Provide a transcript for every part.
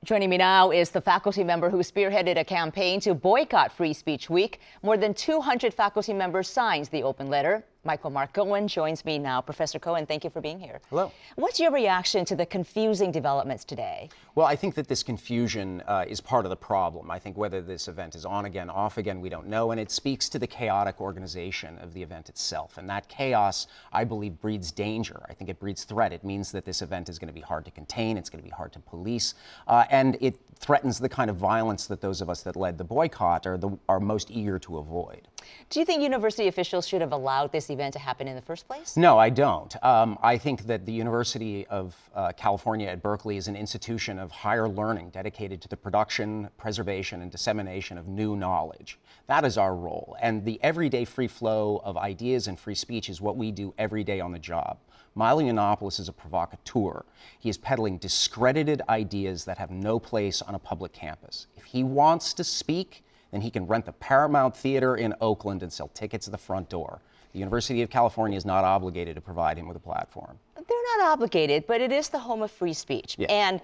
Joining me now is the faculty member who spearheaded a campaign to boycott Free Speech Week. More than 200 faculty members signed the open letter. Michael Mark Cohen joins me now. Professor Cohen, thank you for being here. Hello. What's your reaction to the confusing developments today? Well, I think that this confusion is part of the problem. I think whether this event is on again, off again, we don't know, and it speaks to the chaotic organization of the event itself. And that chaos, I believe, breeds danger. I think it breeds threat. It means that this event is going to be hard to contain, it's going to be hard to police, and it threatens the kind of violence that those of us that led the boycott are most eager to avoid. Do you think university officials should have allowed this event to happen in the first place? No, I don't. I think that the University of California at Berkeley is an institution of higher learning dedicated to the production, preservation, and dissemination of new knowledge. That is our role. And the everyday free flow of ideas and free speech is what we do every day on the job. Milo Yiannopoulos is a provocateur. He is peddling discredited ideas that have no place on a public campus. If he wants to speak, then he can rent the Paramount Theater in Oakland and sell tickets at the front door. The University of California is not obligated to provide him with a platform. They're not obligated, but it is the home of free speech. Yeah. And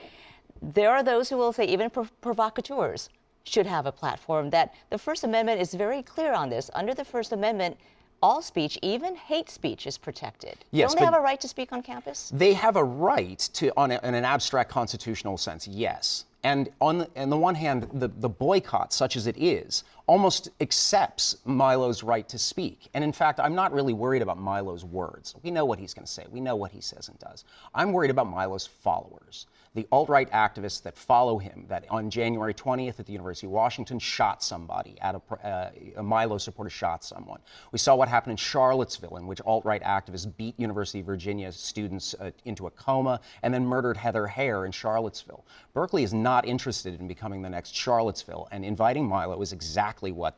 there are those who will say even provocateurs should have a platform. That the First Amendment is very clear on this. Under the First Amendment, all speech, even hate speech, is protected. Yes, Don't they have a right to speak on campus? They have a right to, in an abstract constitutional sense, yes. And on the one hand, the boycott, such as it is, almost accepts Milo's right to speak. And in fact, I'm not really worried about Milo's words. We know what he's going to say. We know what he says and does. I'm worried about Milo's followers, the alt-right activists that follow him, that on January 20th at the University of Washington shot somebody, a Milo supporter shot someone. We saw what happened in Charlottesville, in which alt-right activists beat University of Virginia students into a coma and then murdered Heather Heyer in Charlottesville. Berkeley is not interested in becoming the next Charlottesville, and inviting Milo is exactly what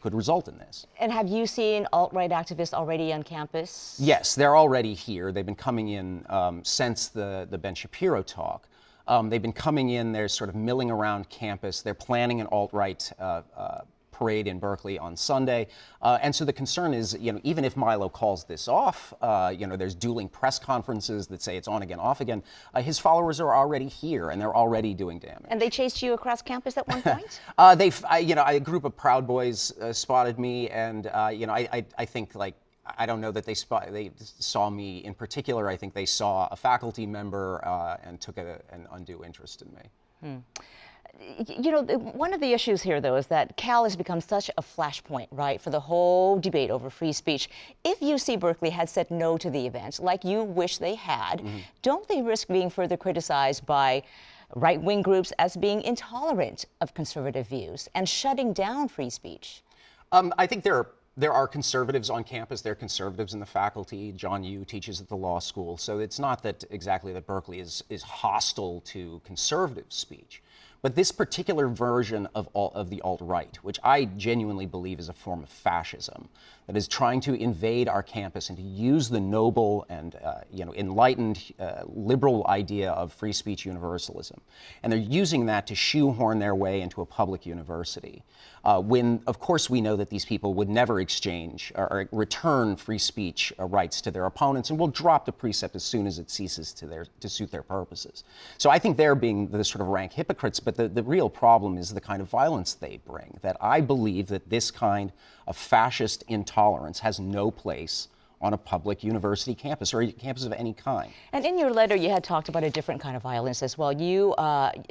could result in this. And have you seen alt-right activists already on campus? Yes, they're already here. They've been coming in since the Ben Shapiro talk. They've been coming in, they're sort of milling around campus. They're planning an alt-right parade in Berkeley on Sunday. And so the concern is, even if Milo calls this off, there's dueling press conferences that say it's on again, off again. His followers are already here and they're already doing damage. And they chased you across campus at one point? A group of Proud Boys spotted me, and I think, like, I don't know that they saw me in particular. I think they saw a faculty member and took an undue interest in me. One of the issues here, though, is that Cal has become such a flashpoint, right, for the whole debate over free speech. If UC Berkeley had said no to the event, like you wish they had, don't they risk being further criticized by right-wing groups as being intolerant of conservative views and shutting down free speech? I think there are conservatives on campus. There are conservatives in the faculty. John Yoo teaches at the law school. So it's not that exactly that Berkeley is hostile to conservative speech. But this particular version of the alt-right, which I genuinely believe is a form of fascism, that is trying to invade our campus and to use the noble and enlightened liberal idea of free speech universalism, and they're using that to shoehorn their way into a public university. When, of course, we know that these people would never exchange or return free speech rights to their opponents, and will drop the precept as soon as it ceases to suit their purposes. So I think they're being the sort of rank hypocrites, but the real problem is the kind of violence they bring, that I believe that this kind of fascist intolerance has no place on a public university campus or a campus of any kind. And in your letter, you had talked about a different kind of violence as well. You,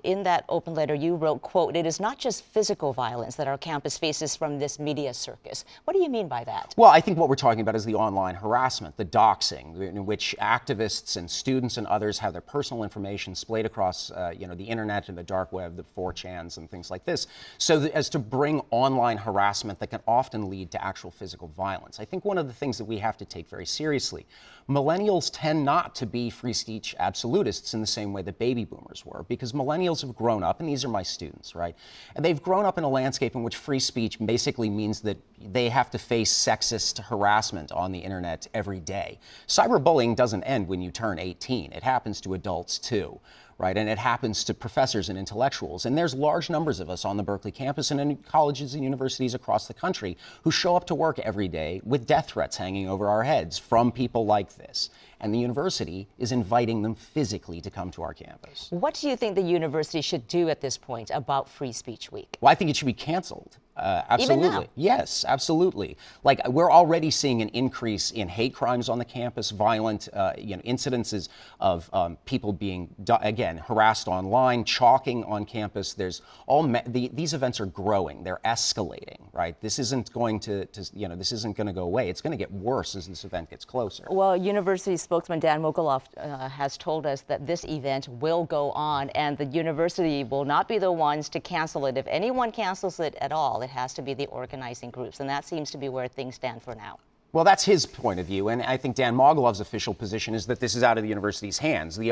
in that open letter, you wrote, quote, "It is not just physical violence that our campus faces from this media circus." What do you mean by that? Well, I think what we're talking about is the online harassment, the doxing, in which activists and students and others have their personal information splayed across, the internet and the dark web, the 4chans and things like this, so as to bring online harassment that can often lead to actual physical violence. I think one of the things that we have to take very seriously. Millennials tend not to be free speech absolutists in the same way that baby boomers were, because millennials have grown up, and these are my students, right? And they've grown up in a landscape in which free speech basically means that they have to face sexist harassment on the internet every day. Cyberbullying doesn't end when you turn 18. It happens to adults too. right? And it happens to professors and intellectuals. And there's large numbers of us on the Berkeley campus and in colleges and universities across the country who show up to work every day with death threats hanging over our heads from people like this. And the university is inviting them physically to come to our campus. What do you think the university should do at this point about Free Speech Week? Well, I think it should be canceled. Absolutely. Even now? Yes, absolutely. Like, we're already seeing an increase in hate crimes on the campus, violent incidences of people being, again, harassed online, chalking on campus. There's these events are growing. They're escalating, right? This isn't going this isn't going to go away. It's going to get worse as this event gets closer. Well, university spokesman Dan Mogulof has told us that this event will go on, and the university will not be the ones to cancel it. If anyone cancels it at all, it has to be the organizing groups, and that seems to be where things stand for now. Well, that's his point of view, and I think Dan Mogulov's official position is that this is out of the university's hands. The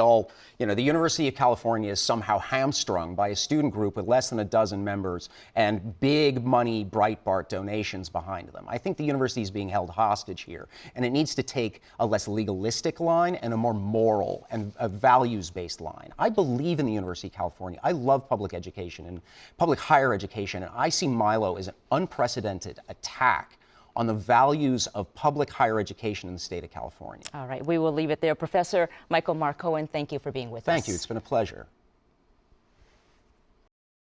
University of California is somehow hamstrung by a student group with less than a dozen members and big money Breitbart donations behind them. I think the university is being held hostage here, and it needs to take a less legalistic line and a more moral and a values-based line. I believe in the University of California. I love public education and public higher education, and I see Milo as an unprecedented attack on the values of public higher education in the state of California. All right, we will leave it there. Professor Michael Mark Cohen, thank you for being with us. Thank you. It's been a pleasure.